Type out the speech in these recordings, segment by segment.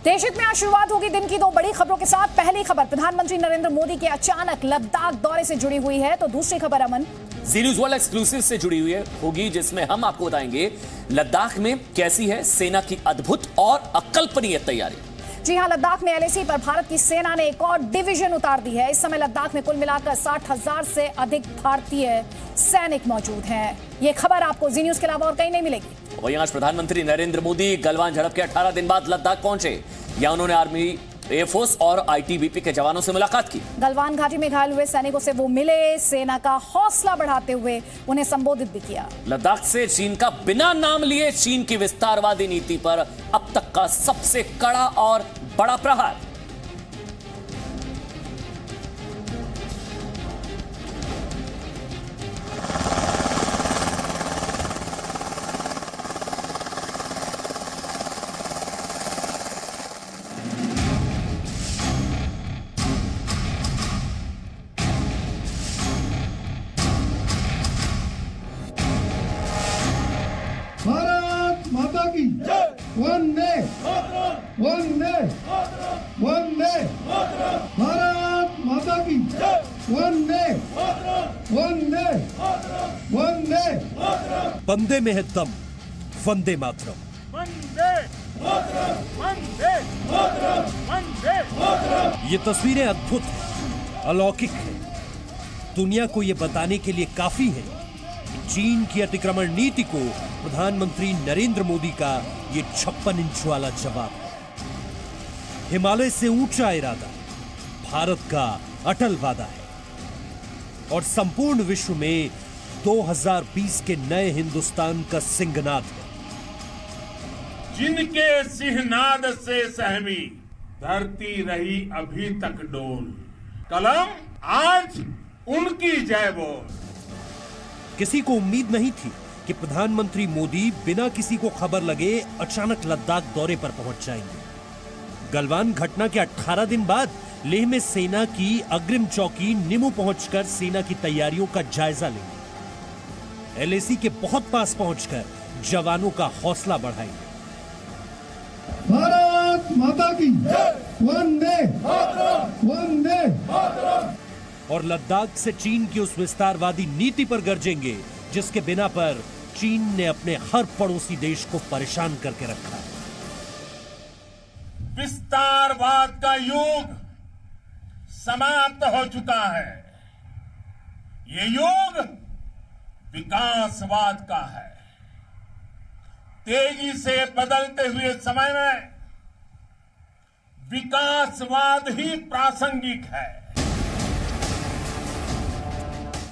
देश हित में आज शुरुआत होगी दिन की दो बड़ी खबरों के साथ। पहली खबर प्रधानमंत्री नरेंद्र मोदी के अचानक लद्दाख दौरे से जुड़ी हुई है, तो दूसरी खबर Aman ji news world exclusive से जुड़ी हुई होगी, जिसमें हम आपको बताएंगे लद्दाख में कैसी है सेना की अद्भुत और अकल्पनीय तैयारी। जी हां, लद्दाख में एलएसी पर भारत की सेना ने एक और डिवीजन उतार दी है। इस समय लद्दाख में कुल मिलाकर 60,000 से अधिक भारतीय सैनिक मौजूद हैं। ये खबर आपको जी न्यूज के अलावा और कहीं नहीं मिलेगी। वहीं आज प्रधानमंत्री नरेंद्र मोदी गलवान झड़प के 18 दिन बाद लद्दाख पहुंचे। या उन्होंने आर्मी, एयरफोर्स और आईटीबीपी के जवानों से मुलाकात की। गलवान घाटी में घायल हुए सैनिकों से वो मिले, सेना का हौसला बढ़ाते हुए उन्हें संबोधित भी किया। लद्दाख से चीन का बिना नाम लिए चीन की विस्तारवादी नीति पर अब तक का सबसे कड़ा और बड़ा प्रहार। भारत माता की वंदे वंदे वंदे, भारत माता की वंदे वंदे वंदे, बंदे में है दम, वंदे मातरम। वंदे वंदे वंदे। ये तस्वीरें अद्भुत हैं, अलौकिक हैं। दुनिया को ये बताने के लिए काफी है चीन की अतिक्रमण नीति को प्रधानमंत्री नरेंद्र मोदी का ये 56 इंच वाला जवाब है। हिमालय से ऊंचा इरादा भारत का अटल वादा है और संपूर्ण विश्व में 2020 के नए हिंदुस्तान का सिंहनाद है। जिनके सिंहनाद से सहमी धरती रही अभी तक डोल, कलम आज उनकी जय बोल। किसी को उम्मीद नहीं थी कि प्रधानमंत्री मोदी बिना किसी को खबर लगे अचानक लद्दाख दौरे पर पहुंच जाएंगे। गलवान घटना के 18 दिन बाद लेह में सेना की अग्रिम चौकी निमू पहुंचकर सेना की तैयारियों का जायजा लेंगे। एलएसी के बहुत पास पहुंचकर जवानों का हौसला बढ़ाएंगे। भारत माता की वंदे वंदे। और लद्दाख से चीन की उस विस्तारवादी नीति पर गरजेंगे जिसके बिना पर चीन ने अपने हर पड़ोसी देश को परेशान करके रखा है। विस्तारवाद का युग समाप्त हो चुका है। ये युग विकासवाद का है। तेजी से बदलते हुए समय में विकासवाद ही प्रासंगिक है।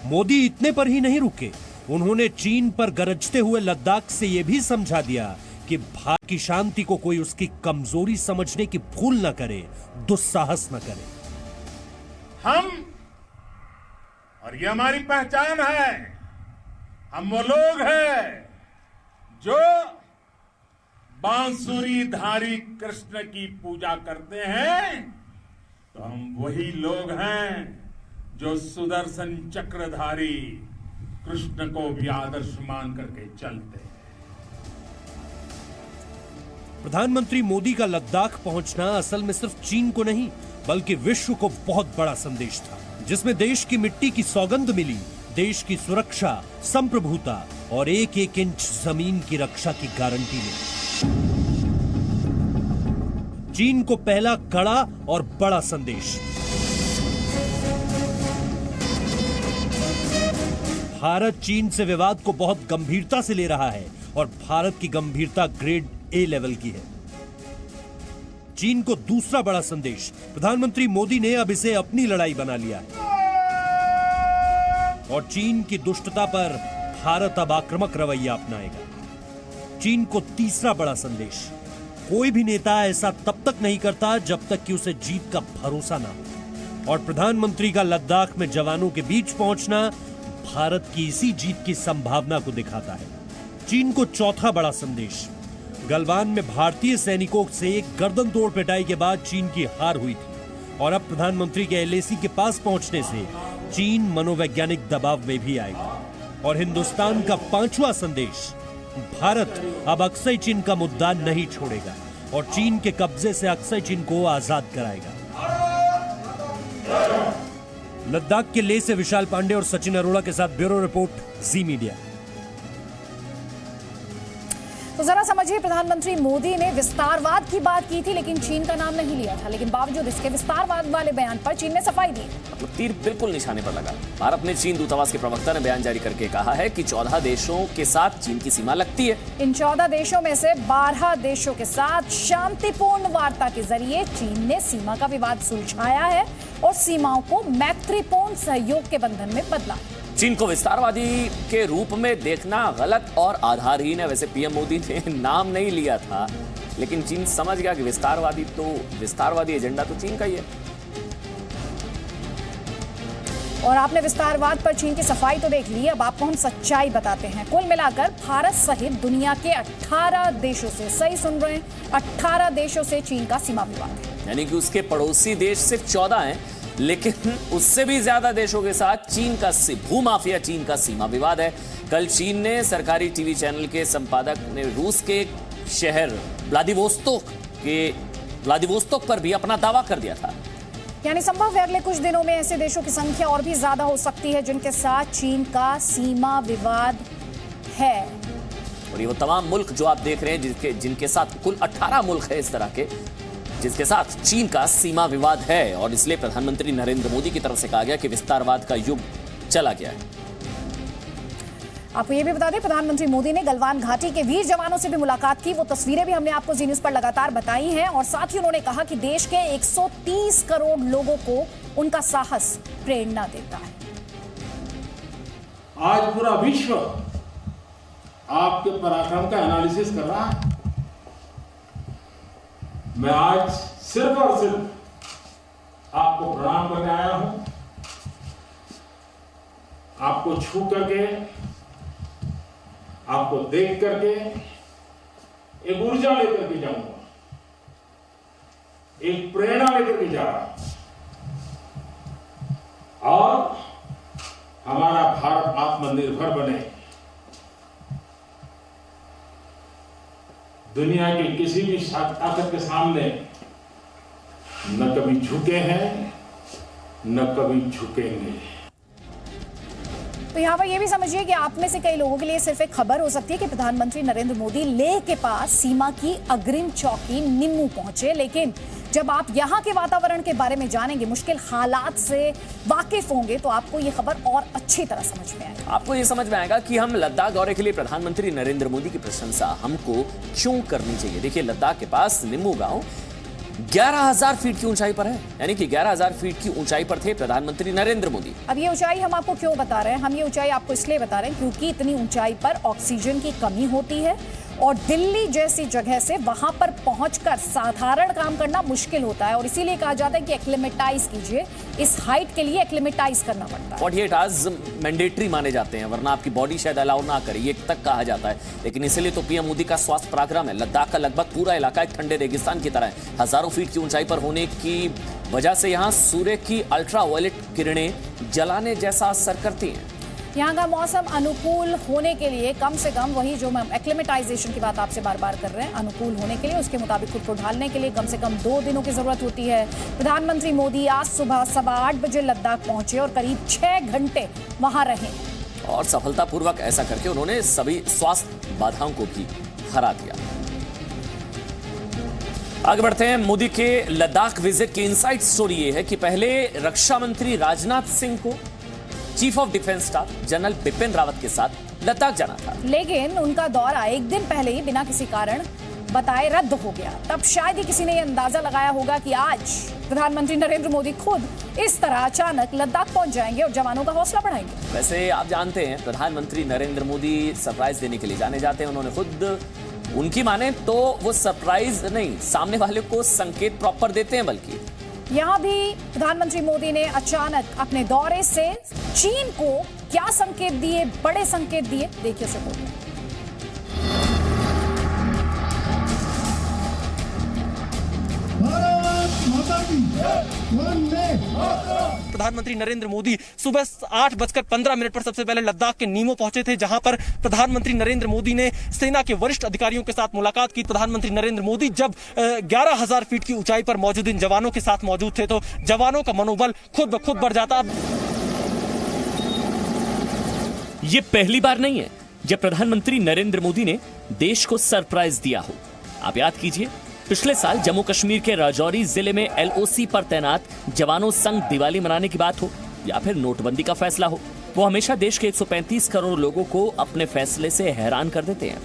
मोदी इतने पर ही नहीं रुके, उन्होंने चीन पर गरजते हुए लद्दाख से यह भी समझा दिया कि भारत की शांति को कोई उसकी कमजोरी समझने की भूल न करे, दुस्साहस न करे। हम, और ये हमारी पहचान है, हम वो लोग हैं जो बांसुरीधारी कृष्ण की पूजा करते हैं, तो हम वही लोग हैं जो सुदर्शन चक्रधारी कृष्ण को भी आदर्श मान करके चलते हैं। प्रधानमंत्री मोदी का लद्दाख पहुंचना असल में सिर्फ चीन को नहीं बल्कि विश्व को बहुत बड़ा संदेश था, जिसमें देश की मिट्टी की सौगंध मिली, देश की सुरक्षा, संप्रभुता और एक एक इंच जमीन की रक्षा की गारंटी मिली। चीन को पहला कड़ा और बड़ा संदेश। भारत चीन से विवाद को बहुत गंभीरता से ले रहा है और भारत की गंभीरता ग्रेड ए लेवल की है। चीन को दूसरा बड़ा संदेश, प्रधानमंत्री मोदी ने अब इसे अपनी लड़ाई बना लिया है और चीन की दुष्टता पर भारत अब आक्रामक रवैया अपनाएगा। चीन को तीसरा बड़ा संदेश, कोई भी नेता ऐसा तब तक नहीं करता जब तक कि उसे जीत का भरोसा ना हो, और प्रधानमंत्री का लद्दाख में जवानों के बीच पहुंचना भारत की इसी जीत की संभावना को दिखाता है। चीन को चौथा बड़ा संदेश, गलवान में भारतीय सैनिकों से एक गर्दन तोड़ पिटाई के बाद चीन की हार हुई थी और अब प्रधानमंत्री के एलएसी के पास पहुंचने से चीन मनोवैज्ञानिक दबाव में भी आएगा। और हिंदुस्तान का पांचवा संदेश, भारत अब अक्सई चीन का मुद्दा नहीं छोड़ेगा। और चीन के कब्जे से अक्सई चीन को आजाद कराएगा। लद्दाख के लेह से विशाल पांडे और सचिन अरोड़ा के साथ ब्यूरो रिपोर्ट, जी मीडिया। तो जरा समझिए, प्रधानमंत्री मोदी ने विस्तारवाद की बात की थी लेकिन चीन का नाम नहीं लिया था, लेकिन बावजूद इसके विस्तारवाद वाले बयान पर चीन ने सफाई दी। तीर बिल्कुल निशाने पर लगा। भारत में चीन दूतावास के प्रवक्ता ने बयान जारी करके कहा है कि 14 देशों के साथ चीन की सीमा लगती है। इन 14 देशों में से 12 देशों के साथ शांतिपूर्ण वार्ता के जरिए चीन ने सीमा का विवाद सुलझाया है और सीमाओं को मैत्रीपूर्ण सहयोग के बंधन में बदला। चीन को विस्तारवादी के रूप में देखना गलत और आधारहीन है। वैसे पीएम मोदी ने नाम नहीं लिया था, लेकिन चीन समझ गया कि विस्तारवादी एजेंडा तो चीन का ही है। और आपने विस्तारवाद पर चीन की सफाई तो देख ली, अब आपको हम सच्चाई बताते हैं। कुल मिलाकर भारत सहित दुनिया के 18 देशों से, सही सुन रहे हैं, 18 देशों से चीन का सीमा विवाद है। यानी कि उसके पड़ोसी देश सिर्फ 14 हैं, लेकिन उससे भी ज्यादा देशों के साथ भूमाफिया चीन का सीमा विवाद है। कल चीन ने सरकारी टीवी चैनल के संपादक ने रूस के शहर व्लादिवोस्तोक पर भी अपना दावा कर दिया था। यानी संभव है अगले कुछ दिनों में ऐसे देशों की संख्या और भी ज्यादा हो सकती है जिनके साथ चीन का सीमा विवाद है। और ये वो तमाम मुल्क जो आप देख रहे हैं, जिनके साथ कुल 18 मुल्क है इस तरह के, जिसके साथ चीन का सीमा विवाद है। और इसलिए प्रधानमंत्री नरेंद्र मोदी की तरफ से कहा गया कि विस्तारवाद का युग चला गया है। आपको ये भी बता दें, प्रधानमंत्री मोदी ने गलवान घाटी के वीर जवानों से भी मुलाकात की। वो तस्वीरें भी हमने आपको जी न्यूज़ पर लगातार बताई हैं। और साथ ही उन्होंने कहा कि देश के 130 करोड़ लोगों को उनका साहस प्रेरणा देता है। आज पूरा विश्व आपके पराक्रम का एनालिसिस कर रहा है। मैं आज सिर्फ और सिर्फ आपको प्रणाम करने आया हूं, आपको छू करके, आपको देख करके एक ऊर्जा लेकर के जाऊंगा, एक प्रेरणा लेकर के जा रहा हूं। और हमारा भारत आत्मनिर्भर बने, दुनिया की किसी भी ताकत के सामने न कभी झुके हैं, न कभी झुकेंगे। तो यहाँ पर यह भी समझिए कि आप में से कई लोगों के लिए सिर्फ एक खबर हो सकती है कि प्रधानमंत्री नरेंद्र मोदी लेह के पास सीमा की अग्रिम चौकी निम्मू पहुंचे, लेकिन जब आप यहाँ के वातावरण के बारे में जानेंगे, मुश्किल हालात से वाकिफ होंगे, तो आपको ये खबर और अच्छी तरह समझ में आएगी। आपको ये समझ में आएगा कि हम लद्दाख दौरे के लिए प्रधानमंत्री नरेंद्र मोदी की प्रशंसा हमको क्यों करनी चाहिए। देखिए, लद्दाख के पास निम्मू गांव 11,000 फीट की ऊंचाई पर है, यानी कि 11,000 फीट की ऊंचाई पर थे प्रधानमंत्री नरेंद्र मोदी। अब ये ऊंचाई हम आपको क्यों बता रहे हैं? हम ये ऊंचाई आपको इसलिए बता रहे हैं क्योंकि इतनी ऊंचाई पर ऑक्सीजन की कमी होती है और दिल्ली जैसी जगह से वहां पर पहुंचकर साधारण काम करना मुश्किल होता है। और इसीलिए कहा जाता है कि एक्लिमेटाइज कीजिए, इस हाइट के लिए एक्लिमेटाइज करना पड़ता है। 48 आवर्स मैंडेटरी माने जाते हैं, वरना आपकी बॉडी शायद अलाउ ना करे, ये तक कहा जाता है। लेकिन इसलिए तो पीएम मोदी का स्वास्थ्य पराक्रम है। लद्दाख का लगभग पूरा इलाका एक ठंडे रेगिस्तान की तरह है। हजारों फीट की ऊंचाई पर होने की वजह से यहाँ सूर्य की अल्ट्रावायलेट किरणें जलाने जैसा असर करती हैं। यहाँ का मौसम अनुकूल होने के लिए कम से कम, वही जो हम एक्लिमेटाइजेशन की बात आपसे बार बार कर रहे हैं, अनुकूल होने के लिए, उसके मुताबिक खुद को ढालने के लिए कम से कम 2 दिनों की जरूरत होती है। प्रधानमंत्री मोदी आज सुबह 8:15 बजे लद्दाख पहुंचे और करीब 6 घंटे वहां रहे और सफलतापूर्वक ऐसा करके उन्होंने सभी स्वास्थ्य बाधाओं को भी हरा दिया। आगे बढ़ते हैं। मोदी के लद्दाख विजिट की इनसाइड स्टोरी ये है कि पहले रक्षा मंत्री राजनाथ सिंह को chief of defence staff general Bipin Rawat के साथ लद्दाख जाना था, लेकिन उनका दौरा एक दिन पहले ही बिना किसी कारण बताए रद्द हो गया। तब शायद ही किसी ने यह अंदाजा लगाया होगा कि आज प्रधानमंत्री नरेंद्र मोदी खुद इस तरह अचानक लद्दाख पहुंच जाएंगे और जवानों का हौसला बढ़ाएंगे। वैसे आप जानते हैं, प्रधानमंत्री नरेंद्र मोदी सरप्राइज देने के लिए जाने जाते हैं। उन्होंने खुद, उनकी माने तो वो सरप्राइज नहीं, सामने वाले को संकेत प्रॉपर देते हैं। बल्कि यहाँ भी प्रधानमंत्री मोदी ने अचानक अपने दौरे से चीन को क्या संकेत दिए, बड़े संकेत दिए, देखिए उसे बोलते हैं। भारत माता की वंदे प्रधानमंत्री नरेंद्र मोदी सुबह 8:15 पर सबसे पहले लद्दाख के नीमो पहुंचे थे, जहां पर प्रधानमंत्री नरेंद्र मोदी ने सेना के वरिष्ठ अधिकारियों के साथ मुलाकात की। प्रधानमंत्री नरेंद्र मोदी जब 11,000 फीट की ऊंचाई पर मौजूद इन जवानों के साथ मौजूद थे तो जवानों का मनोबल खुद ब खुद बढ़ जाता। ये पहली बार नहीं है जब प्रधानमंत्री नरेंद्र मोदी ने देश को सरप्राइज दिया हो। आप याद कीजिए, पिछले साल जम्मू कश्मीर के राजौरी जिले में LOC पर तैनात जवानों संग दिवाली मनाने की बात हो या फिर नोटबंदी का फैसला हो, वो हमेशा देश के 135 करोड़ लोगों को अपने फैसले से हैरान कर देते हैं।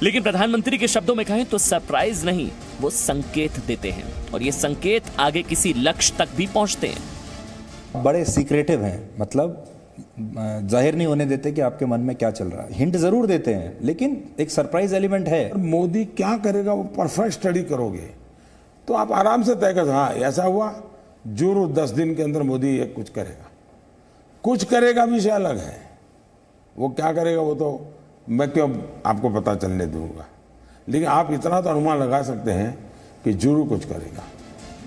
लेकिन प्रधानमंत्री के शब्दों में कहें तो सरप्राइज नहीं, वो संकेत देते हैं और ये संकेत आगे किसी लक्ष्य तक भी पहुंचते हैं। बड़े सीक्रेटिव हैं, मतलब जाहिर नहीं होने देते कि आपके मन में क्या चल रहा है। हिंट जरूर देते हैं लेकिन एक सरप्राइज एलिमेंट है। मोदी क्या करेगा वो परफेक्ट स्टडी करोगे तो आप आराम से तय कर, हाँ ऐसा हुआ जरूर 10 दिन के अंदर मोदी ये कुछ करेगा विषय अलग है, वो क्या करेगा वो तो मैं क्यों आपको पता चलने दूंगा, लेकिन आप इतना तो अनुमान लगा सकते हैं कि जरूर कुछ करेगा।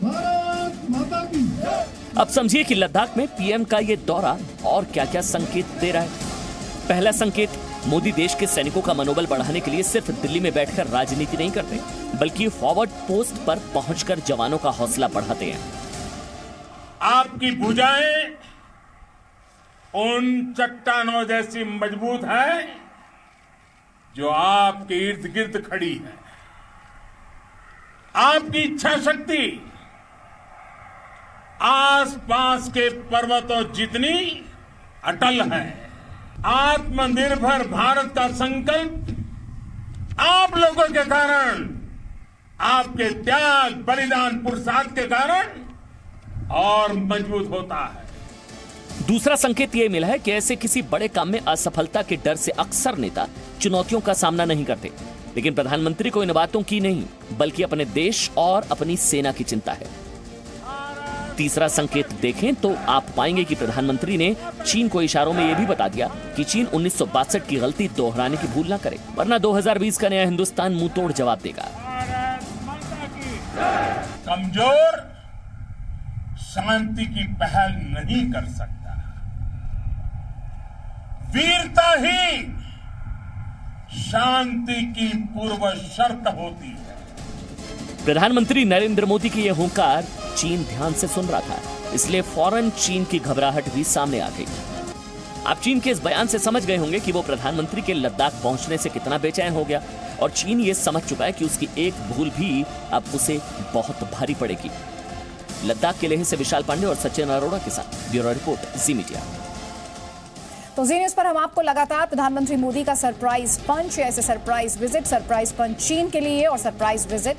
भारत माता की अब समझिए कि लद्दाख में पीएम का ये दौरा और क्या क्या संकेत दे रहा है। पहला संकेत, मोदी देश के सैनिकों का मनोबल बढ़ाने के लिए सिर्फ दिल्ली में बैठकर राजनीति नहीं करते, बल्कि फॉरवर्ड पोस्ट पर पहुंचकर जवानों का हौसला बढ़ाते हैं। आपकी भुजाएं उन चट्टानों जैसी मजबूत है जो आपके इर्द गिर्द खड़ी है। आपकी इच्छा शक्ति आसपास के पर्वतों जितनी अटल है। आत्मनिर्भर भारत का संकल्प आप लोगों के कारण, आपके त्याग बलिदान पुरुषार्थ के कारण और मजबूत होता है। दूसरा संकेत यह मिला है कि ऐसे किसी बड़े काम में असफलता के डर से अक्सर नेता चुनौतियों का सामना नहीं करते, लेकिन प्रधानमंत्री को इन बातों की नहीं बल्कि अपने देश और अपनी सेना की चिंता है। तीसरा संकेत देखें तो आप पाएंगे कि प्रधानमंत्री ने चीन को इशारों में यह भी बता दिया कि चीन 1962 की गलती दोहराने की भूल ना करे, वरना 2020 का नया हिंदुस्तान मुंह तोड़ जवाब देगा। कमजोर शांति की पहल नहीं कर सकता, वीरता ही शांति की पूर्व शर्त होती है। प्रधानमंत्री नरेंद्र मोदी की यह हुंकार चीन ध्यान से सुन रहा था, इसलिए फौरन चीन की घबराहट भी सामने आ गई। आप चीन के इस बयान से समझ गए होंगे कि वो प्रधानमंत्री के लद्दाख पहुंचने से कितना बेचैन हो गया, और चीन ये समझ चुका है कि उसकी एक भूल भी अब उसे बहुत भारी पड़ेगी। लद्दाख के लेह से विशाल पांडे और सचिन अरोड़ा के साथ ब्यूरो रिपोर्ट, जी मीडिया। तो जी न्यूज पर हम आपको लगातार प्रधानमंत्री मोदी का सरप्राइज पंच, ऐसे सरप्राइज विजिट, सरप्राइज पंच चीन के लिए और सरप्राइज विजिट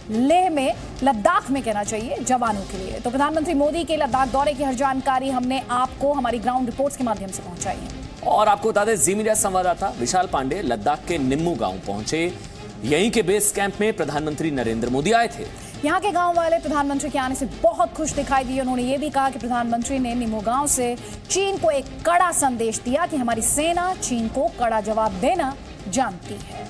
लेह में, लद्दाख में कहना चाहिए, जवानों के लिए। तो प्रधानमंत्री मोदी के लद्दाख दौरे की हर जानकारी हमने आपको हमारी ग्राउंड रिपोर्ट्स के माध्यम से पहुंचाई है। और आपको बता दें, जी मीडिया संवाददाता विशाल पांडे लद्दाख के निम्मू गांव पहुंचे। यहीं के बेस कैंप में प्रधानमंत्री नरेंद्र मोदी आए थे। यहाँ के गांव वाले प्रधानमंत्री के आने से बहुत खुश दिखाई दिए। उन्होंने ये भी कहा कि प्रधानमंत्री ने निम्मू गांव से चीन को एक कड़ा संदेश दिया कि हमारी सेना चीन को कड़ा जवाब देना जानती है।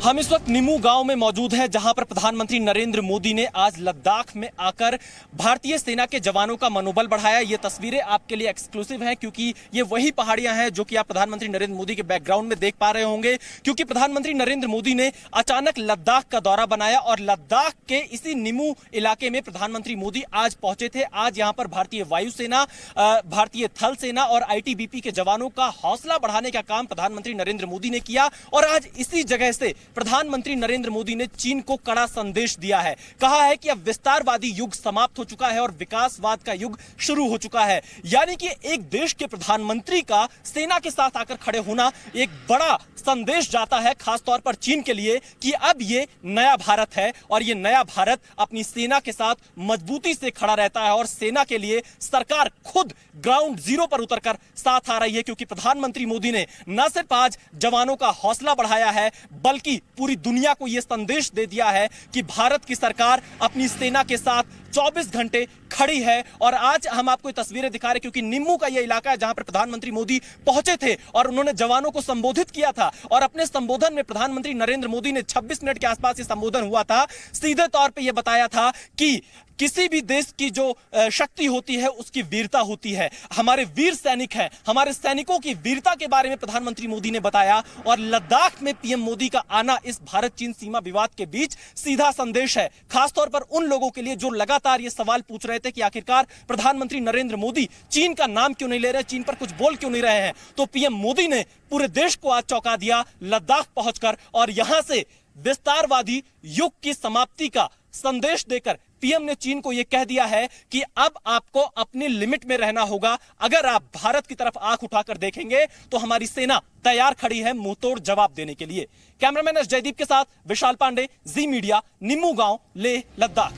हम इस वक्त निम्मू गांव में मौजूद हैं, जहां पर प्रधानमंत्री नरेंद्र मोदी ने आज लद्दाख में आकर भारतीय सेना के जवानों का मनोबल बढ़ाया। ये तस्वीरें आपके लिए एक्सक्लूसिव हैं क्योंकि ये वही पहाड़ियां हैं जो कि आप प्रधानमंत्री नरेंद्र मोदी के बैकग्राउंड में देख पा रहे होंगे, क्योंकि प्रधानमंत्री नरेंद्र मोदी ने अचानक लद्दाख का दौरा बनाया और लद्दाख के इसी निम्मू इलाके में प्रधानमंत्री मोदी आज पहुंचे थे। आज यहां पर भारतीय वायुसेना, भारतीय थल सेना और ITBP के जवानों का हौसला बढ़ाने का काम प्रधानमंत्री नरेंद्र मोदी ने किया। और आज इसी जगह से प्रधानमंत्री नरेंद्र मोदी ने चीन को कड़ा संदेश दिया है। कहा है कि अब विस्तारवादी युग समाप्त हो चुका है और विकासवाद का युग शुरू हो चुका है। यानी कि एक देश के प्रधानमंत्री का सेना के साथ आकर खड़े होना एक बड़ा संदेश जाता है, खासतौर पर चीन के लिए, कि अब ये नया भारत है और ये नया भारत अपनी सेना के साथ मजबूती से खड़ा रहता है। और सेना के लिए सरकार खुद ग्राउंड जीरो पर उतरकर साथ आ रही है, क्योंकि प्रधानमंत्री मोदी ने न सिर्फ आज जवानों का हौसला बढ़ाया है बल्कि ही पूरी दुनिया को यह संदेश दे दिया है कि भारत की सरकार अपनी सेना के साथ 24 घंटे खड़ी है। और आज हम आपको ये तस्वीरें दिखा रहे क्योंकि निम्मू का यह इलाका है जहां पर प्रधानमंत्री मोदी पहुंचे थे और उन्होंने जवानों को संबोधित किया था। और अपने संबोधन में प्रधानमंत्री नरेंद्र मोदी ने 26 मिनट के आसपास ये संबोधन हुआ था, सीधे तौर पे यह बताया था कि किसी भी देश की जो शक्ति होती है उसकी वीरता होती है। हमारे वीर सैनिक हैं, हमारे सैनिकों की वीरता के बारे में प्रधानमंत्री मोदी ने बताया। और लद्दाख में पीएम मोदी का आना इस भारत चीन सीमा विवाद के बीच सीधा संदेश है, खासतौर पर उन लोगों के लिए जो लगातार ये सवाल पूछ रहे थे कि आखिरकार प्रधानमंत्री नरेंद्र मोदी चीन का नाम क्यों नहीं ले रहे, चीन पर कुछ बोल क्यों नहीं रहे हैं। तो पीएम मोदी ने पूरे देश को आज चौंका दिया लद्दाख पहुंचकर, और यहां से विस्तारवादी युग की समाप्ति का संदेश देकर पीएम ने चीन को यह कह दिया है कि अब आपको अपनी लिमिट में रहना होगा। अगर आप भारत की तरफ आंख उठाकर देखेंगे तो हमारी सेना तैयार खड़ी है मुंहतोड़ जवाब देने के लिए। कैमरामैन एस जयदीप के साथ विशाल पांडे, जी मीडिया, निम्मू गांव, लेह, लद्दाख।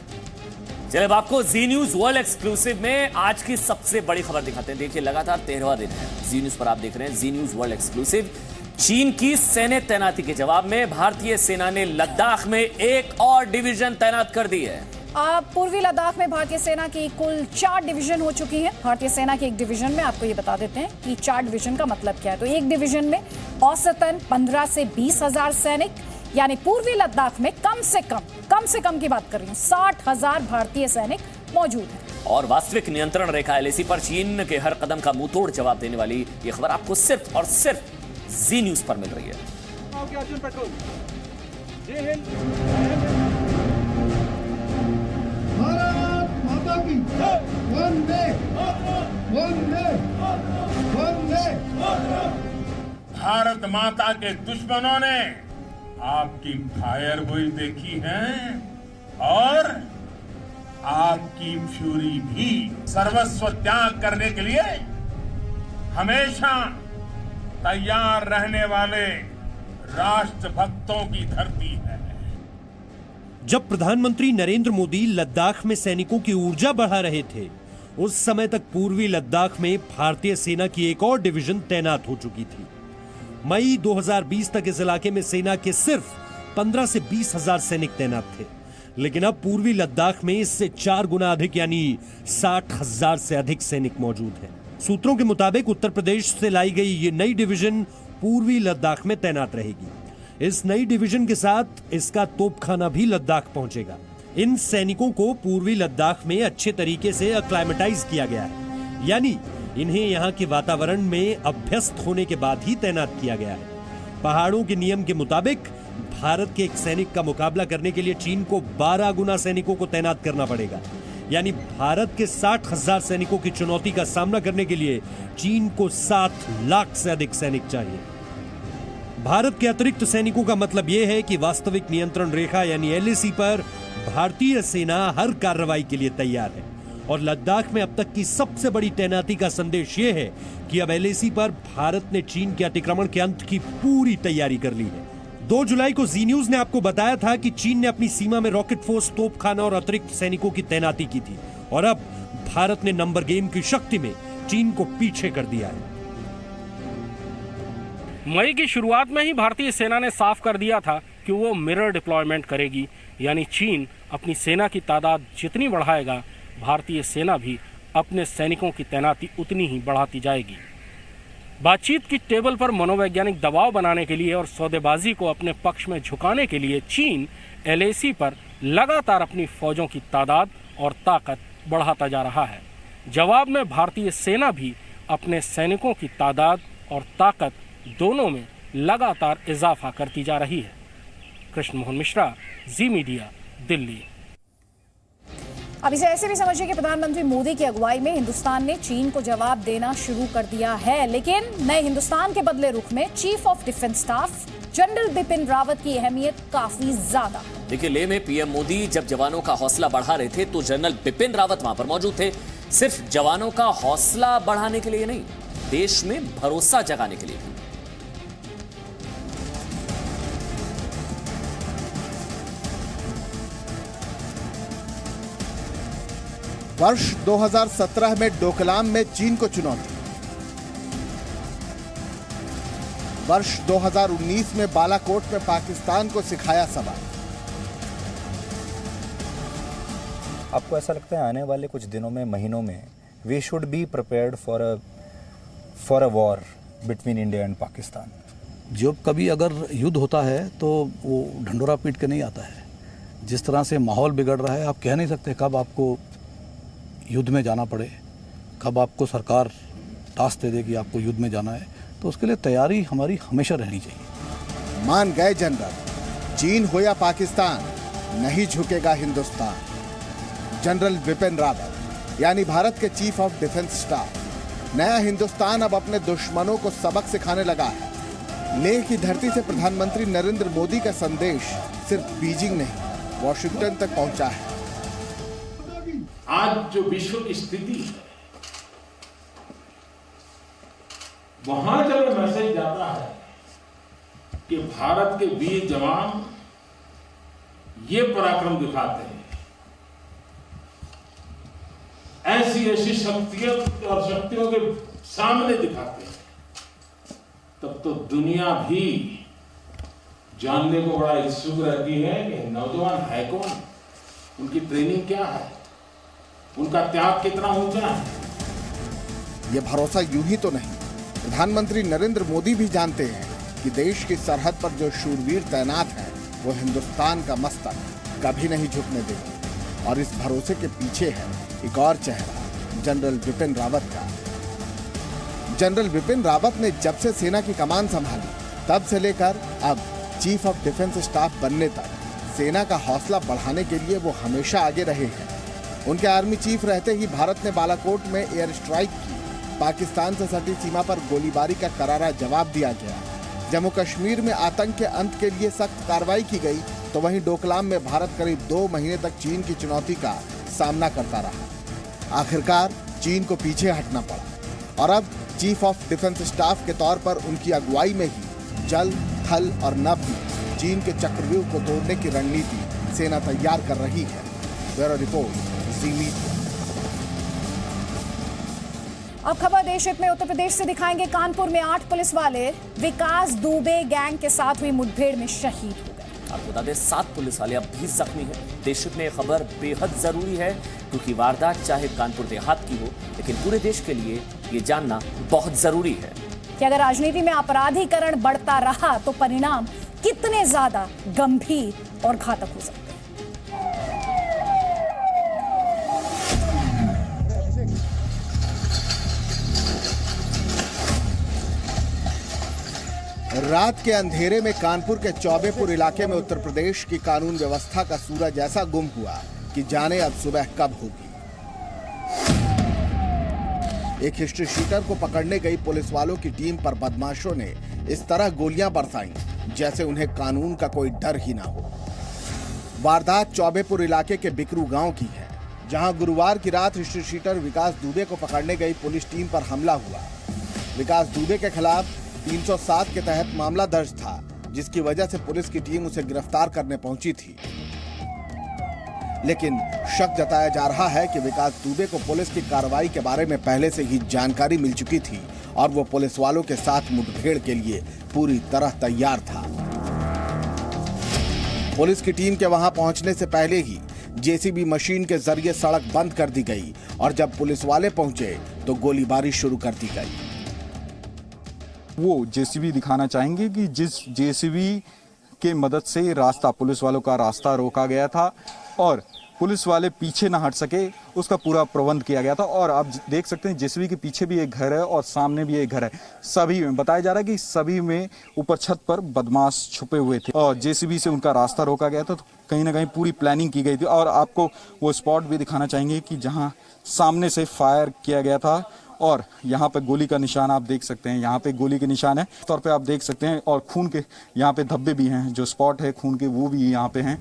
चलिए अब आपको जी न्यूज वर्ल्ड एक्सक्लूसिव में आज की सबसे बड़ी खबर दिखाते हैं। देखिए लगातार 13वां दिन है जी न्यूज पर आप देख रहे हैं जी न्यूज वर्ल्ड एक्सक्लूसिव। चीन की सैन्य तैनाती के जवाब में भारतीय सेना ने लद्दाख में एक और डिवीजन तैनात कर दी है। पूर्वी लद्दाख में भारतीय सेना की कुल 4 डिवीजन हो चुकी हैं। भारतीय सेना के एक डिवीजन में आपको ये बता देते हैं कि 4 डिवीजन का मतलब क्या है। तो एक डिवीजन में औसतन 15 से 20 हजार सैनिक, यानी पूर्वी लद्दाख में कम से कम की बात कर रही हूँ 60,000 भारतीय सैनिक मौजूद हैं। और वास्तविक नियंत्रण रेखा एलएसी पर चीन के हर कदम का मुंहतोड़ जवाब देने वाली ये खबर आपको सिर्फ और सिर्फ जी न्यूज पर मिल रही है। भारत माता की वंदे वंदे वंदे। भारत माता के दुश्मनों ने आपकी फायर हुई देखी है और आपकी फ्यूरी भी। सर्वस्व त्याग करने के लिए हमेशा तैयार रहने वाले राष्ट्रभक्तों की धरती है। जब प्रधानमंत्री नरेंद्र मोदी लद्दाख में सैनिकों की ऊर्जा बढ़ा रहे थे, उस समय तक पूर्वी लद्दाख में भारतीय सेना की एक और डिवीजन तैनात हो चुकी थी। मई 2020 तक इस इलाके में सेना के सिर्फ 15 से 20 हजार सैनिक तैनात थे, लेकिन अब पूर्वी लद्दाख में इससे 4 गुना अधिक यानी 60,000 से अधिक सैनिक मौजूद हैं। सूत्रों के मुताबिक उत्तर प्रदेश से लाई गई ये नई डिवीजन पूर्वी लद्दाख में तैनात रहेगी। इस नई डिवीजन के साथ इसका तोपखाना भी लद्दाख पहुंचेगा। इन सैनिकों को पूर्वी लद्दाख में अच्छे तरीके से एक्लाइमेटाइज किया गया है, यानी इन्हें यहां के वातावरण में अभ्यस्त होने के बाद ही तैनात किया गया है। पहाड़ों के नियम के मुताबिक भारत के एक सैनिक का मुकाबला करने के लिए चीन को 12 गुना सैनिकों को तैनात करना पड़ेगा, यानी भारत के 60,000 सैनिकों की चुनौती का सामना करने के लिए चीन को 7 लाख से अधिक सैनिक चाहिए। भारत के अतिरिक्त सैनिकों का मतलब यह है कि वास्तविक नियंत्रण रेखा यानी एलएसी पर भारतीय सेना हर कार्रवाई के लिए तैयार है। और लद्दाख में अब तक की सबसे बड़ी तैनाती का संदेश यह है कि अब एलएसी पर भारत ने चीन के अतिक्रमण के अंत की पूरी तैयारी कर ली है। 2 जुलाई को जी न्यूज ने आपको बताया था कि चीन ने अपनी सीमा में रॉकेट फोर्स, तोपखाना और अतिरिक्त सैनिकों की तैनाती की थी, और अब भारत ने नंबर गेम की शक्ति में चीन को पीछे कर दिया है। मई की शुरुआत में ही भारतीय सेना ने साफ कर दिया था कि वो मिरर डिप्लॉयमेंट करेगी, यानी चीन अपनी सेना की तादाद जितनी बढ़ाएगा, भारतीय सेना भी अपने सैनिकों की तैनाती उतनी ही बढ़ाती जाएगी। बातचीत की टेबल पर मनोवैज्ञानिक दबाव बनाने के लिए और सौदेबाजी को अपने पक्ष में झुकाने के लिए चीन एलएसी पर लगातार अपनी फौजों की तादाद और ताकत बढ़ाता जा रहा है। जवाब में भारतीय सेना भी अपने सैनिकों की तादाद और ताकत दोनों में लगातार इजाफा करती जा रही है। कृष्ण मोहन मिश्रा, जी मीडिया, दिल्ली। अब इसे ऐसे भी समझिए कि प्रधानमंत्री मोदी की अगुवाई में हिंदुस्तान ने चीन को जवाब देना शुरू कर दिया है, लेकिन नए हिंदुस्तान के बदले रुख में chief of defence staff general Bipin Rawat की अहमियत काफी ज्यादा। देखिए, लेह में पीएम मोदी जब जवानों का हौसला बढ़ा रहे थे तो जनरल बिपिन रावत वहां पर मौजूद थे। सिर्फ जवानों का हौसला बढ़ाने के लिए नहीं, देश में भरोसा जगाने के लिए भी। वर्ष 2017 में डोकलाम में चीन को चुनौती। वर्ष 2019 में बालाकोट में पाकिस्तान को सिखाया सबक। आपको ऐसा लगता है आने वाले कुछ दिनों में, महीनों में, we should be prepared for a war between India and Pakistan? जब कभी अगर युद्ध होता है तो वो ढंडोरा पीट के नहीं आता है। जिस तरह से माहौल बिगड़ रहा है, आप कह नहीं सकते कब आपको युद्ध में जाना पड़े, कब आपको सरकार टास्क दे दे कि आपको युद्ध में जाना है। तो उसके लिए तैयारी हमारी हमेशा रहनी चाहिए। मान गए जनरल, चीन हो या पाकिस्तान, नहीं झुकेगा हिंदुस्तान। जनरल बिपिन रावत यानी भारत के चीफ ऑफ डिफेंस स्टाफ। नया हिंदुस्तान अब अपने दुश्मनों को सबक सिखाने लगा है। लेह की धरती से प्रधानमंत्री नरेंद्र मोदी का संदेश सिर्फ बीजिंग नहीं, वॉशिंगटन तक पहुंचा है। आज जो विश्व की स्थिति है, वहां जब मैसेज जाता है कि भारत के वीर जवान ये पराक्रम दिखाते हैं, ऐसी शक्तियों के सामने दिखाते हैं, तब तो दुनिया भी जानने को बड़ा इच्छुक रहती है कि नौजवान है कौन, उनकी ट्रेनिंग क्या है, उनका त्याग कितना ऊंचा है। ये भरोसा यूं ही तो नहीं, प्रधानमंत्री नरेंद्र मोदी भी जानते हैं कि देश की सरहद पर जो शूरवीर तैनात हैं, वो हिंदुस्तान का मस्तक कभी नहीं झुकने देंगे। और इस भरोसे के पीछे है एक और चेहरा, जनरल बिपिन रावत का। जनरल बिपिन रावत ने जब से सेना की कमान संभाली, तब से लेकर अब चीफ ऑफ डिफेंस स्टाफ बनने तक सेना का हौसला बढ़ाने के लिए वो हमेशा आगे रहे हैं। उनके आर्मी चीफ रहते ही भारत ने बालाकोट में एयर स्ट्राइक की, पाकिस्तान से सटी सीमा पर गोलीबारी का करारा जवाब दिया गया। जम्मू कश्मीर में आतंक के अंत के लिए सख्त कार्रवाई की गई, तो वहीं डोकलाम में भारत करीब 2 महीने तक चीन की चुनौती का सामना करता रहा। आखिरकार चीन को पीछे हटना पड़ा और अब चीफ ऑफ डिफेंस स्टाफ के तौर पर उनकी अगुवाई में ही जल, थल और नभ में चीन के चक्रव्यूह को तोड़ने की रणनीति सेना तैयार कर रही है। ब्यूरो रिपोर्ट, जी मीडिया। अब खबर देश हित में उत्तर प्रदेश से दिखाएंगे। कानपुर में 8 पुलिस वाले विकास दुबे गैंग के साथ हुई मुठभेड़ में शहीद हो गए। आपको बता दें 7 पुलिस वाले अब भी जख्मी हैं। देश हित में यह खबर बेहद जरूरी है, क्योंकि वारदात चाहे कानपुर देहात की हो, लेकिन पूरे देश के लिए ये जानना बहुत जरूरी है कि अगर राजनीति में अपराधीकरण बढ़ता रहा तो परिणाम कितने ज्यादा गंभीर और घातक हो सकते हैं। रात के अंधेरे में कानपुर के चौबेपुर इलाके में उत्तर प्रदेश की कानून व्यवस्था का सूरज ऐसा गुम हुआ कि जाने अब सुबह कब होगी। एक हिस्ट्री शीटर को पकड़ने गई पुलिस वालों की टीम पर बदमाशों ने इस तरह गोलियां बरसाईं जैसे उन्हें कानून का कोई डर ही ना हो। वारदात चौबेपुर इलाके के बिकरू गांव की है, जहां गुरुवार की रात हिस्ट्री शीटर विकास दुबे को पकड़ने गई पुलिस टीम पर हमला हुआ। विकास दुबे के खिलाफ 307 के तहत मामला दर्ज था, जिसकी वजह से पुलिस की टीम उसे गिरफ्तार करने पहुंची थी। लेकिन शक जताया जा रहा है कि विकास दुबे को पुलिस की कार्रवाई के बारे में पहले से ही जानकारी मिल चुकी थी और वो पुलिस वालों के साथ मुठभेड़ के लिए पूरी तरह तैयार था। पुलिस की टीम के वहां पहुंचने से पहले ही जेसीबी मशीन के जरिए सड़क बंद कर दी गई और जब पुलिस वाले पहुंचे तो गोलीबारी शुरू कर दी गई। वो जेसीबी दिखाना चाहेंगे कि जिस जेसीबी के मदद से रास्ता, पुलिस वालों का रास्ता रोका गया था और पुलिस वाले पीछे ना हट सके, उसका पूरा प्रबंध किया गया था। और आप देख सकते हैं जेसीबी के पीछे भी एक घर है और सामने भी एक घर है। सभी में बताया जा रहा है कि सभी में ऊपर छत पर बदमाश छुपे हुए थे और जेसीबी से उनका रास्ता रोका गया था। तो कहीं ना कहीं पूरी प्लानिंग की गई थी। और आपको वो स्पॉट भी दिखाना चाहेंगे कि जहाँ सामने से फायर किया गया था और यहाँ पे गोली का निशान आप देख सकते हैं, यहाँ पे गोली के निशान है तौर पे आप देख सकते हैं। और खून के यहाँ पे धब्बे भी हैं, जो स्पॉट है खून के वो भी यहाँ पे हैं।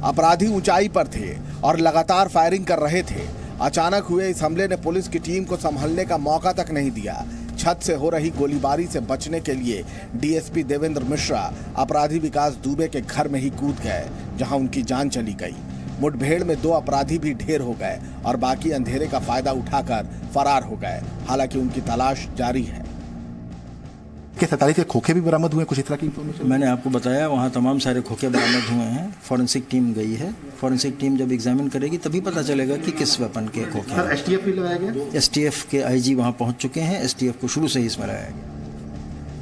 अपराधी ऊंचाई पर थे और लगातार फायरिंग कर रहे थे। अचानक हुए इस हमले ने पुलिस की टीम को संभलने का मौका तक नहीं दिया। छत से हो रही गोलीबारी से बचने के लिए डीएसपी देवेंद्र मिश्रा अपराधी विकास दुबे के घर में ही कूद गए, जहां उनकी जान चली गई। मुठभेड़ में 2 अपराधी भी ढेर हो गए और बाकी अंधेरे का फायदा उठाकर फरार हो गए। हालांकि उनकी तलाश जारी है। AK-47 के खोखे भी बरामद हुए, कुछ इस तरह की इंफॉर्मेशन? मैंने आपको बताया वहाँ तमाम सारे खोखे बरामद हुए हैं। फॉरेंसिक टीम गई है, फॉरेंसिक टीम जब एग्जामिन करेगी तभी पता चलेगा कि किस वेपन के खोखे। सर, STF भी लगाया गया? STF के IG वहाँ पहुँच चुके हैं, STF को शुरू से ही इसमें लगाया गया।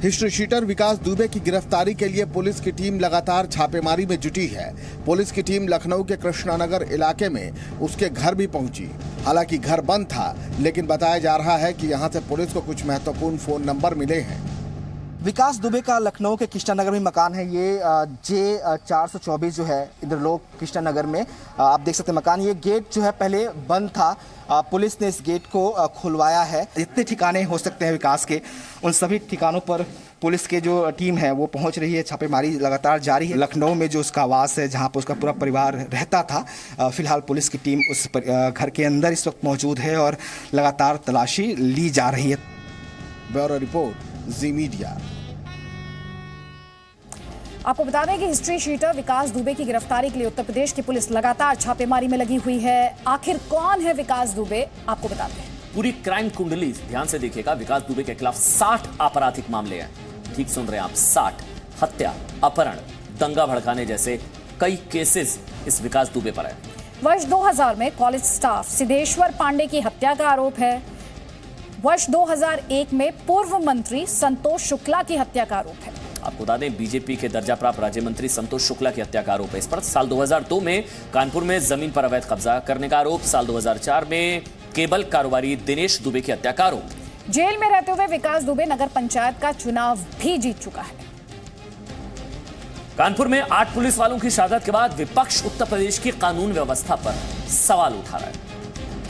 हिस्ट्री शीटर विकास दुबे की गिरफ्तारी के लिए पुलिस की टीम लगातार छापेमारी में जुटी है। पुलिस की टीम लखनऊ के कृष्णानगर इलाके में उसके घर भी पहुंची। हालांकि घर बंद था, लेकिन बताया जा रहा है कि यहां से पुलिस को कुछ महत्वपूर्ण फोन नंबर मिले हैं। विकास दुबे का लखनऊ के कृष्णानगर में मकान है। ये J424 जो है इधर लोग कृष्णानगर में आप देख सकते हैं मकान। ये गेट जो है पहले बंद था, पुलिस ने इस गेट को खुलवाया है। जितने ठिकाने हो सकते हैं विकास के, उन सभी ठिकानों पर पुलिस के जो टीम है वो पहुंच रही है। छापेमारी लगातार जारी है। लखनऊ में जो उसका आवास है, जहां पर उसका पूरा परिवार रहता था, फिलहाल पुलिस की टीम उस घर के अंदर इस वक्त मौजूद है और लगातार तलाशी ली जा रही है। ब्यूरो रिपोर्ट, जी मीडिया। आपको बता दें कि हिस्ट्री शीटर विकास दुबे की गिरफ्तारी के लिए उत्तर प्रदेश की पुलिस लगातार छापेमारी में लगी हुई है। आखिर कौन है विकास दुबे, आपको बताते हैं। पूरी क्राइम कुंडली ध्यान से देखिएगा। विकास दुबे के खिलाफ 60 आपराधिक मामले हैं। ठीक सुन रहे हैं आप, 60। हत्या, अपहरण, दंगा भड़काने जैसे कई केसेस इस विकास दुबे पर है। वर्ष 2000 में कॉलेज स्टाफ सिद्धेश्वर पांडे की हत्या का आरोप है। वर्ष 2001 में पूर्व मंत्री संतोष शुक्ला की हत्या का आरोप है। आपको बता दें, बीजेपी के दर्जा प्राप्त राज्य मंत्री संतोष शुक्ला की हत्या का आरोप है इस पर। साल 2002 में कानपुर में जमीन पर अवैध कब्जा करने का आरोप। साल 2004 में केबल कारोबारी दिनेश दुबे की हत्या का आरोप। जेल में रहते हुए विकास दुबे नगर पंचायत का चुनाव भी जीत चुका है। कानपुर में 8 पुलिस वालों की शहादत के बाद विपक्ष उत्तर प्रदेश की कानून व्यवस्था पर सवाल उठा रहा है।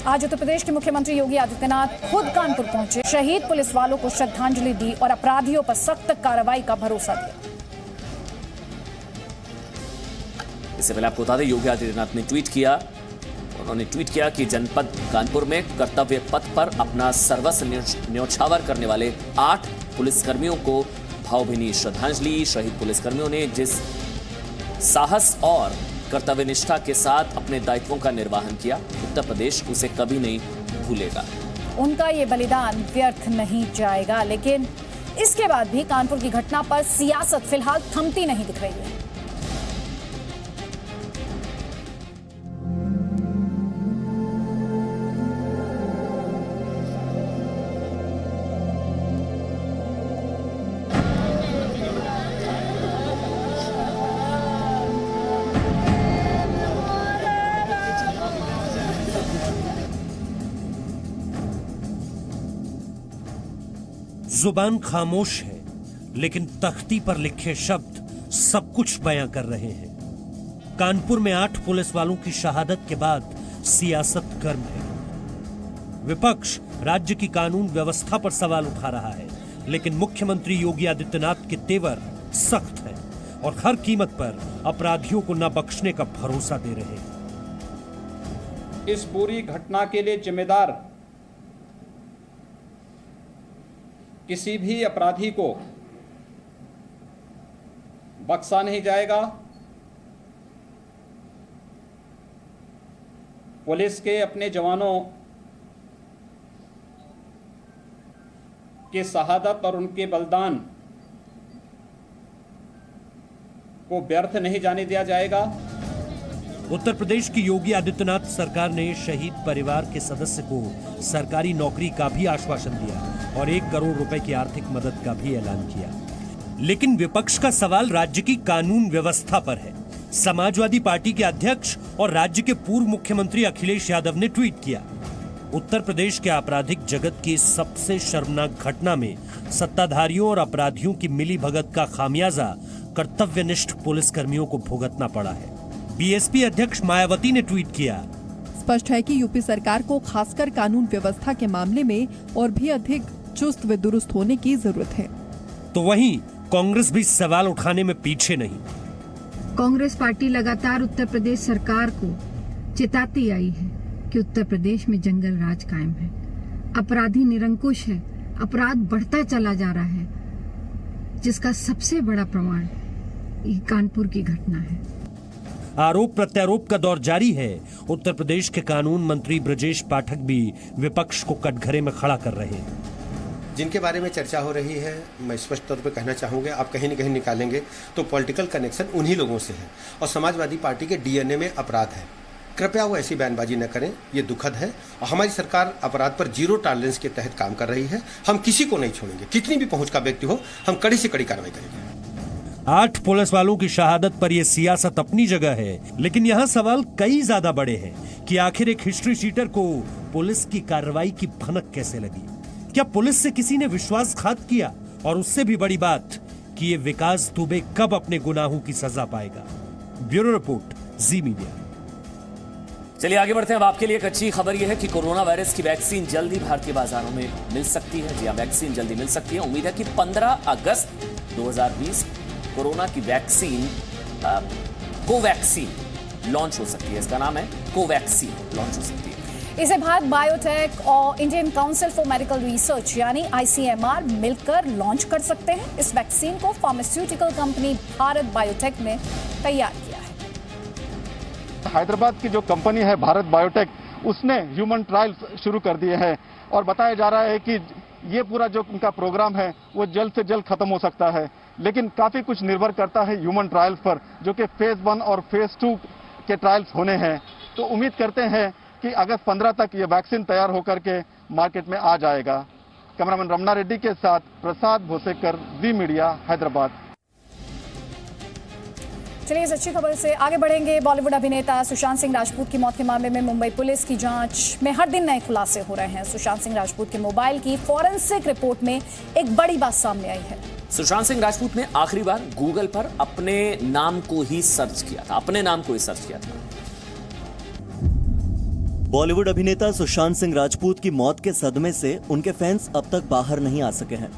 आज उत्तर प्रदेश के मुख्यमंत्री योगी आदित्यनाथ खुद कानपुर पहुंचे, शहीद पुलिस वालों को श्रद्धांजलि दी और अपराधियों पर सख्त कार्रवाई का भरोसा दिया। इससे पहले आपको बता दें, योगी आदित्यनाथ ने ट्वीट किया। उन्होंने ट्वीट किया कि जनपद कानपुर में कर्तव्य पथ पर अपना सर्वस्व न्यौछावर करने वाले 8 पुलिसकर्मियों को भावभीनी श्रद्धांजलि। शहीद पुलिसकर्मियों ने जिस साहस और कर्तव्यनिष्ठा के साथ अपने दायित्वों का निर्वहन किया, उत्तर प्रदेश उसे कभी नहीं भूलेगा। उनका ये बलिदान व्यर्थ नहीं जाएगा। लेकिन इसके बाद भी कानपुर की घटना पर सियासत फिलहाल थमती नहीं दिख रही है। जुबान खामोश है, लेकिन तख्ती पर लिखे शब्द सब कुछ बयां कर रहे हैं। कानपुर में 8 पुलिस वालों की शहादत के बाद सियासत गर्म है। विपक्ष राज्य की कानून व्यवस्था पर सवाल उठा रहा है, लेकिन मुख्यमंत्री योगी आदित्यनाथ के तेवर सख्त है और हर कीमत पर अपराधियों को न बख्शने का भरोसा दे रहे हैं। इस पूरी घटना के लिए जिम्मेदार किसी भी अपराधी को बख्शा नहीं जाएगा। पुलिस के अपने जवानों के शहादत और उनके बलिदान को व्यर्थ नहीं जाने दिया जाएगा। उत्तर प्रदेश की योगी आदित्यनाथ सरकार ने शहीद परिवार के सदस्य को सरकारी नौकरी का भी आश्वासन दिया और 1 करोड़ रुपए की आर्थिक मदद का भी ऐलान किया। लेकिन विपक्ष का सवाल राज्य की कानून व्यवस्था पर है। समाजवादी पार्टी के अध्यक्ष और राज्य के पूर्व मुख्यमंत्री अखिलेश यादव ने ट्वीट किया, उत्तर प्रदेश के आपराधिक जगत की सबसे शर्मनाक घटना में सत्ताधारियों और अपराधियों की मिलीभगत का खामियाजा कर्तव्यनिष्ठ पुलिसकर्मियों को भुगतना पड़ा है। बीएसपी अध्यक्ष मायावती ने ट्वीट किया, स्पष्ट है कि यूपी सरकार को खासकर कानून व्यवस्था के मामले में और भी अधिक चुस्त व दुरुस्त होने की जरूरत है। तो वहीं कांग्रेस भी सवाल उठाने में पीछे नहीं। कांग्रेस पार्टी लगातार उत्तर प्रदेश सरकार को चेताती आई है कि उत्तर प्रदेश में जंगल राज कायम है, अपराधी निरंकुश है, अपराध बढ़ता चला जा रहा है, जिसका सबसे बड़ा प्रमाण ये कानपुर की घटना है। आरोप प्रत्यारोप का दौर जारी है। उत्तर प्रदेश के कानून मंत्री ब्रजेश पाठक भी विपक्ष को कटघरे में खड़ा कर रहे हैं। जिनके बारे में चर्चा हो रही है, मैं स्पष्ट तौर पर कहना चाहूँगा, आप कहीं न कहीं निकालेंगे तो पॉलिटिकल कनेक्शन उन्हीं लोगों से है और समाजवादी पार्टी के डीएनए में अपराध है। कृपया वो ऐसी बयानबाजी न करें, ये दुखद है और हमारी सरकार अपराध पर जीरो टॉलरेंस के तहत काम कर रही है। हम किसी को नहीं छोड़ेंगे, कितनी भी पहुंच का व्यक्ति हो, हम कड़ी से कड़ी कार्रवाई करेंगे। 8 पुलिस वालों की शहादत पर यह सियासत अपनी जगह है, लेकिन यहाँ सवाल कई ज्यादा बड़े हैं कि आखिर एक हिस्ट्री शीटर को पुलिस की कार्रवाई की भनक कैसे लगी। क्या पुलिस से किसी ने विश्वासघात किया? और उससे भी बड़ी बात कि ये विकास दुबे कब अपने गुनाहों की सजा पाएगा। ब्यूरो रिपोर्ट, जी मीडिया। चलिए आगे बढ़ते हैं। अब आपके लिए एक अच्छी खबर यह है कि कोरोना वायरस की वैक्सीन जल्दी भारतीय बाजारों में मिल सकती है। जी हां, वैक्सीन जल्दी मिल सकती है। उम्मीद है कि 15 अगस्त 2020 कोरोना की वैक्सीन कोवैक्सीन लॉन्च हो सकती है। इसका नाम है कोवैक्सीन, लॉन्च हो सकती है। इसे भारत बायोटेक और Indian council for medical research यानी ICMR मिलकर लॉन्च कर सकते हैं। इस वैक्सीन को फार्मास्यूटिकल कंपनी भारत बायोटेक ने तैयार किया है। हैदराबाद की जो कंपनी है भारत बायोटेक, उसने ह्यूमन ट्रायल्स शुरू कर दिए हैं और बताया जा रहा है कि ये पूरा जो उनका प्रोग्राम है वो जल्द से जल्द खत्म हो सकता है, लेकिन काफी कुछ निर्भर करता है ह्यूमन ट्रायल्स पर, जो कि फेज 1 और फेज 2 के ट्रायल्स होने हैं। तो उम्मीद करते हैं कि अगस्त 15 तक ये वैक्सीन तैयार होकर के मार्केट में आ जाएगा। कैमरामैन रमना रेड्डी के साथ प्रसाद भोसेकर, जी मीडिया, हैदराबाद। चलिए इस अच्छी खबर से आगे बढ़ेंगे। बॉलीवुड अभिनेता सुशांत सिंह राजपूत की मौत के मामले में मुंबई पुलिस की जांच में हर दिन नए खुलासे हो रहे हैं। सुशांत सिंह राजपूत के मोबाइल की फॉरेंसिक रिपोर्ट में एक बड़ी बात सामने आई है। सुशांत सिंह राजपूत ने आखिरी बार गूगल पर अपने नाम को ही सर्च किया था। बॉलीवुड अभिनेता सुशांत सिंह राजपूत की मौत के सदमे से उनके फैंस अब तक बाहर नहीं आ सके हैं।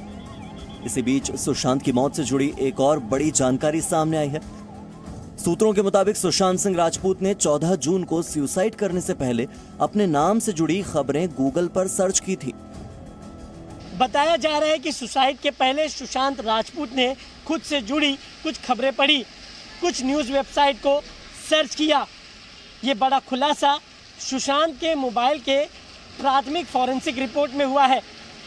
इसी बीच सुशांत की मौत से जुड़ी एक और बड़ी जानकारी सामने आई है। सूत्रों के मुताबिक सुशांत सिंह राजपूत ने 14 जून को सुसाइड करने से पहले अपने नाम से जुड़ी खबरें गूगल पर सर्च की थी। बताया जा रहा है कि सुसाइड के पहले सुशांत राजपूत ने खुद से जुड़ी कुछ खबरें पढ़ी, कुछ न्यूज़ वेबसाइट को सर्च किया। ये बड़ा खुलासा सुशांत के मोबाइल के प्राथमिक फॉरेंसिक रिपोर्ट में हुआ है,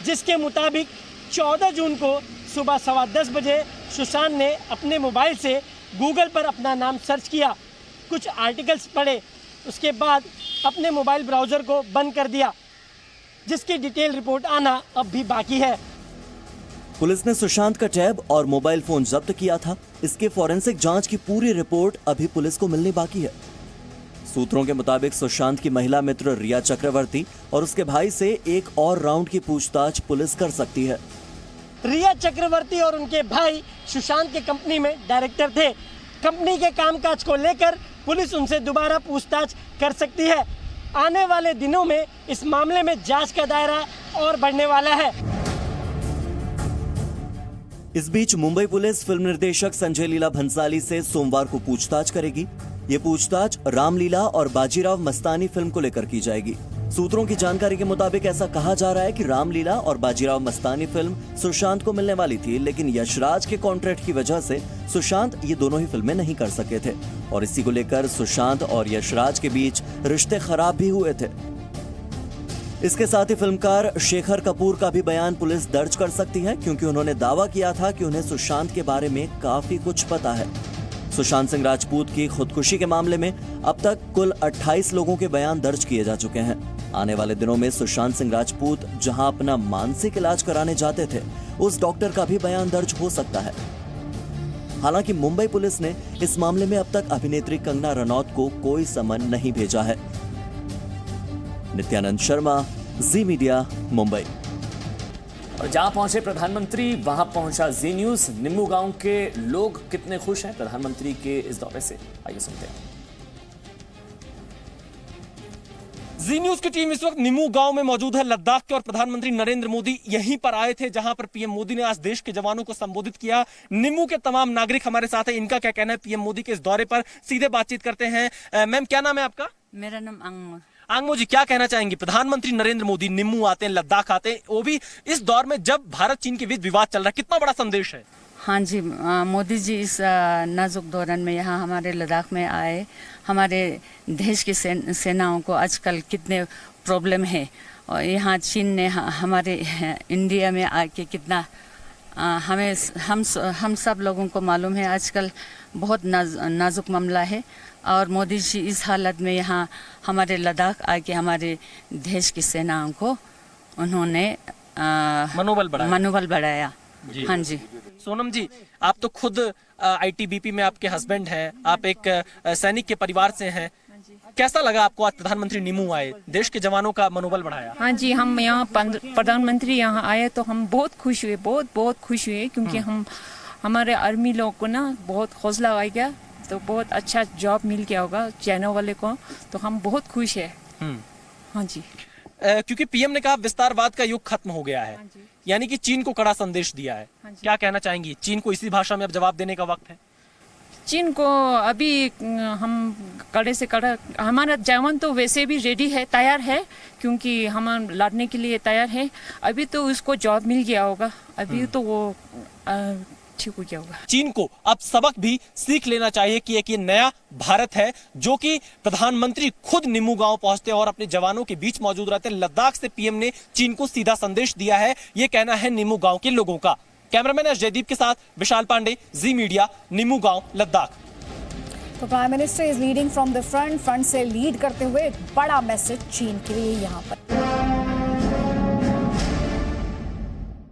जिसके मुताबिक 14 जून को सुबह 10:15 बजे सुशांत ने अपने मोबाइल से गूगल पर अपना नाम सर्च किया, कुछ आर्टिकल्स पढ़े, उसके बाद अपने मोबाइल ब्राउज़र को बंद कर दिया, जिसकी डिटेल रिपोर्ट आना अब भी बाकी है। पुलिस ने सुशांत का टैब और मोबाइल फोन जब्त किया था। इसके फॉरेंसिक जांच की पूरी रिपोर्ट अभी पुलिस को मिलनी बाकी है। सूत्रों के मुताबिक सुशांत की महिला मित्र रिया चक्रवर्ती और उसके भाई से एक और राउंड की पूछताछ पुलिस कर सकती है। रिया चक्रवर्ती और उनके भाई सुशांत के कंपनी में डायरेक्टर थे। कंपनी के कामकाज को लेकर पुलिस उनसे दोबारा पूछताछ कर सकती है। आने वाले दिनों में इस मामले में जांच का दायरा और बढ़ने वाला है। इस बीच मुंबई पुलिस फिल्म निर्देशक संजय लीला भंसाली से सोमवार को पूछताछ करेगी। ये पूछताछ रामलीला और बाजीराव मस्तानी फिल्म को लेकर की जाएगी। सूत्रों की जानकारी के मुताबिक ऐसा कहा जा रहा है कि रामलीला और बाजीराव मस्तानी फिल्म सुशांत को मिलने वाली थी, लेकिन यशराज के कॉन्ट्रैक्ट की वजह से सुशांत ये दोनों ही फिल्में नहीं कर सके थे और इसी को लेकर सुशांत और यशराज के बीच रिश्ते खराब भी हुए थे। इसके साथ ही फिल्मकार शेखर कपूर का भी बयान पुलिस दर्ज कर सकती है, क्योंकि उन्होंने दावा किया था कि उन्हें सुशांत के बारे में काफी कुछ पता है। सुशांत सिंह राजपूत की खुदकुशी के मामले में अब तक कुल 28 लोगों के बयान दर्ज किए जा चुके हैं। आने वाले दिनों में सुशांत सिंह राजपूत जहां अपना मानसिक इलाज कराने जाते थे, उस डॉक्टर का भी बयान दर्ज हो सकता है। हालांकि मुंबई पुलिस ने इस मामले में अब तक अभिनेत्री कंगना रनौत को कोई समन नहीं भेजा है। नित्यानंद शर्मा, जी मीडिया, मुंबई। और जहां पहुंचे प्रधानमंत्री वहां पहुंचा जी न्यूज। निम्मू गांव के लोग कितने खुश हैं प्रधानमंत्री के इस दौरे से, आइए सुनते हैं। जी न्यूज की टीम इस वक्त निम्मू गांव में मौजूद है, लद्दाख के, और प्रधानमंत्री नरेंद्र मोदी यहीं पर आए थे, जहां पर पीएम मोदी ने आज देश के जवानों को संबोधित किया। निम्मू के तमाम नागरिक हमारे साथ हैं, इनका क्या कहना है पीएम मोदी के इस दौरे पर, सीधे बातचीत करते हैं। मैम, क्या नाम है आपका? मेरा नाम आंगमो। आंगमो जी, क्या कहना चाहेंगे? प्रधानमंत्री नरेंद्र मोदी निम्मू आते हैं, लद्दाख आते हैं, वो भी इस दौर में जब भारत चीन के बीच विवाद चल रहा है, कितना बड़ा संदेश है? हाँ जी, मोदी जी इस नाजुक दौरान में यहाँ हमारे लद्दाख में आए। हमारे देश की सेनाओं को आजकल कितने प्रॉब्लम है। और यहाँ चीन ने हमारे इंडिया में आके कितना हम सब लोगों को मालूम है आजकल बहुत नाजुक मामला है। और मोदी जी इस हालत में यहाँ हमारे लद्दाख आके हमारे देश की सेनाओं को उन्होंने मनोबल बढ़ाया। हाँ जी। सोनम जी, आप तो खुद आईटीबीपी में आपके हस्बैंड हैं, आप एक सैनिक के परिवार से हैं। कैसा लगा आपको आज प्रधानमंत्री निमू आए, देश के जवानों का मनोबल बढ़ाया? हाँ जी, हम यहाँ प्रधानमंत्री यहाँ आए तो हम बहुत खुश हुए, बहुत खुश हुए, क्योंकि हमारे आर्मी लोग को ना बहुत हौसला आ गया, तो बहुत अच्छा जॉब मिल गया होगा चाइना वाले को, तो हम बहुत खुश है। हाँ जी। क्योंकि पीएम ने कहा विस्तारवाद का युग खत्म हो गया है, यानी कि चीन को कड़ा संदेश दिया है। क्या कहना चाहेंगी? चीन को इसी भाषा में अब जवाब देने का वक्त है। चीन को अभी हम कड़े से कड़ा, हमारा जवान तो वैसे भी रेडी है, तैयार है, क्योंकि हम लड़ने के लिए तैयार है। अभी तो उसको जॉब मिल गया होगा, अभी तो वो ठीक हो गया होगा। चीन को अब सबक भी सीख लेना चाहिए कि एक ये नया भारत है, जो कि प्रधानमंत्री खुद निमू गांव पहुंचते और अपने जवानों के बीच मौजूद रहते। लद्दाख से पीएम ने चीन को सीधा संदेश दिया है, ये कहना है निमू गांव के लोगों का। कैमरामैन एस जयदीप के साथ विशाल पांडे, जी मीडिया, निमू गांव, लद्दाख। तो prime minister is leading from the front से लीड करते हुए एक बड़ा मैसेज चीन के लिए यहाँ पर।